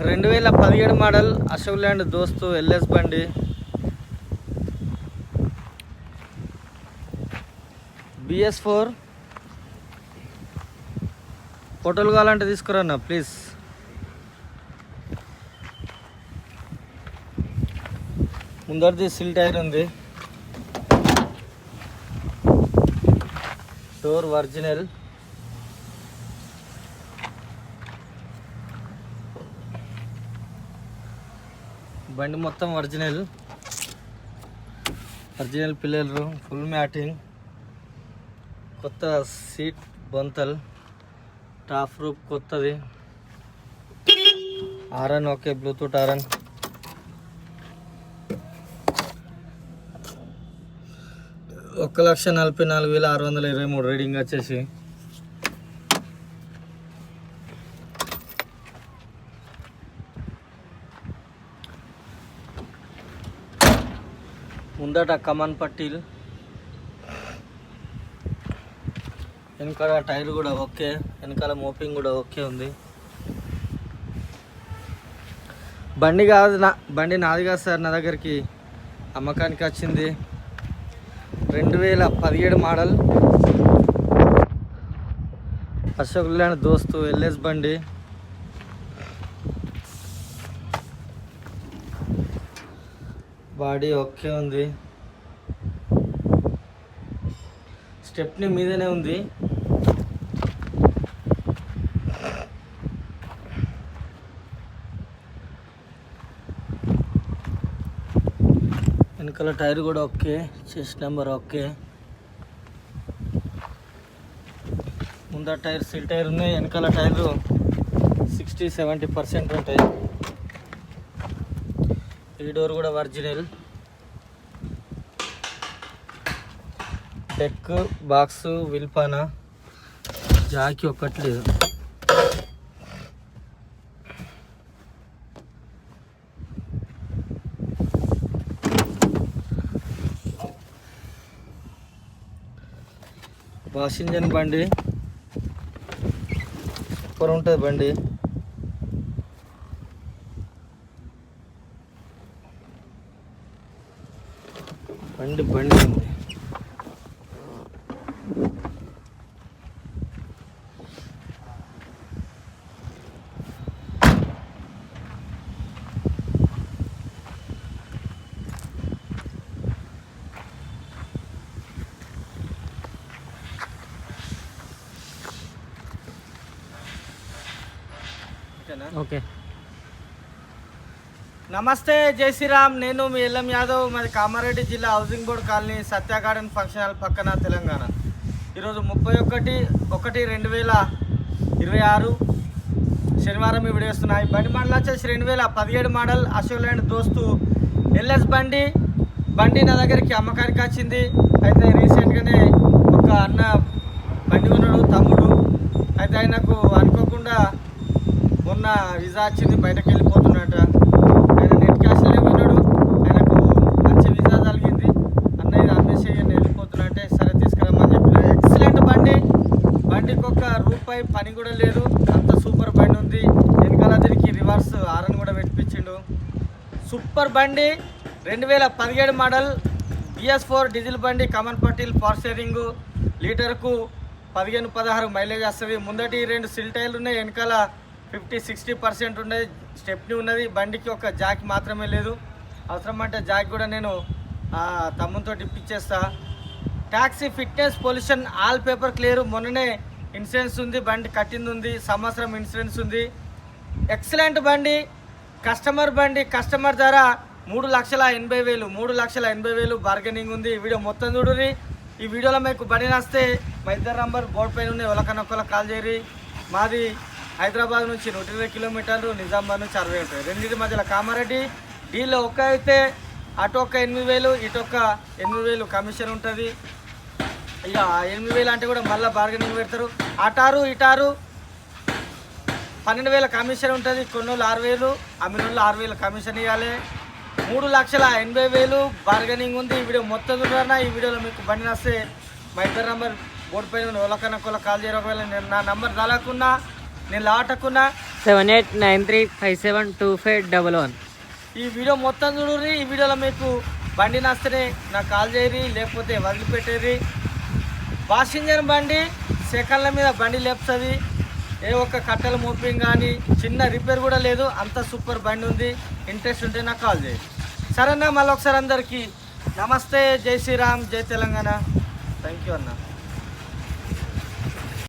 2017 model Ashok land దోస్తు LS బండి BS4 ఫోటోలు కావాలంటే తీసుకురన్నా ప్లీజ్. ముందరిది సిల్ టైర్ ఉంది, డోర్ ఒరిజినల్, బండి మొత్తం ఒరిజినల్ పిల్లలు, ఫుల్ మ్యాటింగ్, కొత్త సీట్ బొంతల్, టాప్ రూప్ కొత్తది, RN okay, Bluetooth RN, $1,44,623 reading వచ్చేసి. ముందట కమాన్ పట్టీలు, వెనకాల టైర్ కూడా ఓకే, వెనకాల మోపింగ్ కూడా ఓకే ఉంది. బండి నాది కాదు సార్, నా దగ్గరికి అమ్మకానికి వచ్చింది. 2017 మోడల్ అశోక్ ల్యాండ్ దోస్తు ఎల్ఎస్ బండి. బాడీ ఓకే ఉంది, స్టెప్ని మీదనే ఉంది. వెనకాల టైర్ కూడా ఓకే, చెస్ట్ నెంబర్ ఓకే. ముందర టైర్ సిల్ టైర్ ఉన్నాయి, వెనకాల టైర్లు 60-70% ఉంటాయి. ఈ డోర్ కూడా ఒరిజినల్, డెక్ బాక్స్ విల్పానా, జాకి ఒక్కటి లేదు. వాష్ ఇంజన్ బండి సూపర్ ఉంటుంది బండి. ఉంది. ఓకే, నమస్తే, జై శ్రీరామ్. నేను మీ ఎల్ఎం యాదవ్, మాది కామారెడ్డి జిల్లా, హౌసింగ్ బోర్డ్ కాలనీ, సత్య గార్డెన్ ఫంక్షన్ హాల్ పక్కన, తెలంగాణ. ఈరోజు 31/1/2026 శనివారం ఈ వీడియో వస్తున్నాయి. బండి మోడల్ వచ్చేసి 2017 మోడల్ అశోక్ ల్యాండ్ దోస్తు ఎల్ఎస్ బండి నా దగ్గరికి అమ్మకానికి వచ్చింది. అయితే రీసెంట్గానే ఒక అన్న బండి ఉన్నాడు, తమ్ముడు. అయితే ఆయనకు అనుకోకుండా మొన్న వీసా వచ్చింది, బయటకు వెళ్ళిపోతున్నట్ట. ఆయన నెట్ క్యాష్లో ఉన్నాడు, ఆయనకు మంచి వీసా కలిగింది. అన్నయ్య అమ్మేసి వెళ్ళిపోతున్నట్టే, సరే తీసుకురమ్మని చెప్పిన. ఎక్సలెంట్ బండికి ₹1 పని కూడా లేదు, అంత సూపర్ బండి ఉంది. వెనకాల దీనికి రివర్స్ ఆర్ఎన్ కూడా పెట్టించిండు. సూపర్ బండి, 2017 మోడల్ BS4 డీజిల్ బండి, కమన్ పట్టీల్, పవర్ స్టీరింగ్, లీటర్కు 15-16 మైలేజ్ వస్తుంది. ముందటి 2 సిల్ టైర్లు ఉన్నాయి, వెనకాల 50-60% ఉన్నది, స్టెప్ని ఉన్నది. బండికి ఒక జాక్ మాత్రమే లేదు, అవసరం అంటే జాక్ కూడా నేను తమ్ముతో ఇప్పించేస్తా. Taxi, fitness, pollution all paper clear. మొన్ననే ఇన్సూరెన్స్ ఉంది, బండి కట్టింది ఉంది, సంవత్సరం ఇన్సూరెన్స్ ఉంది. ఎక్సలెంట్ బండి, కస్టమర్ బండి. కస్టమర్ ధర 3,80,000 బార్గెనింగ్ ఉంది. ఈ వీడియో మొత్తం చూడుర్రి. ఈ వీడియోలో మీకు బండి నస్తే మా ఇద్దరు నంబర్ బోర్డు పైన ఉన్నాయి, ఒకరినొకరు కాల్ చేయరి. మాది హైదరాబాద్ నుంచి 120 కిలోమీటర్లు, నిజామాబాద్ నుంచి 60 ఉంటుంది. రెండింటి మధ్యలో కామారెడ్డి. డీల్లో ఒక్క అయితే అటు ఒక 8,000, ఇటు ఒక 8,000 కమిషన్ ఉంటుంది. ఇక 8,000 అంటే కూడా మళ్ళీ బార్గెనింగ్ పెడతారు. అటారు ఇటారు 12,000 కమిషన్ ఉంటుంది. కొన్నోళ్ళు 6,000, అమ్మినోళ్ళు 6,000 కమిషన్ ఇవ్వాలి. 3,80,000 బార్గెనింగ్ ఉంది. ఈ వీడియో మొత్తం చూడాలన్నా. ఈ వీడియోలో మీకు బండి నస్తే మా ఇద్దరు నంబర్ బోర్డు పైన ఎవరికైనా కాల్ చేయరు. ఒకవేళ నా నంబర్ తలకున్నా, నేను లాటకున్నా 7893572511. ఈ వీడియో మొత్తం చూడుర్రి. ఈ వీడియోలో మీకు బండి నచ్చితే నాకు కాల్ చేయరి, లేకపోతే వదిలిపెట్టేరి. వాషింజన్ బండి సెకండ్ల మీద బండి లేపుతుంది. ఏ ఒక్క కట్టెల మూపింగ్ కానీ చిన్న రిపేర్ కూడా లేదు. అంత సూపర్ బండి ఉంది. ఇంట్రెస్ట్ ఉంటే నాకు కాల్ చేయి. సరేనా, మళ్ళీ ఒకసారి అందరికీ నమస్తే, జై శ్రీరామ్, జై తెలంగాణ. థ్యాంక్ యూ అన్న.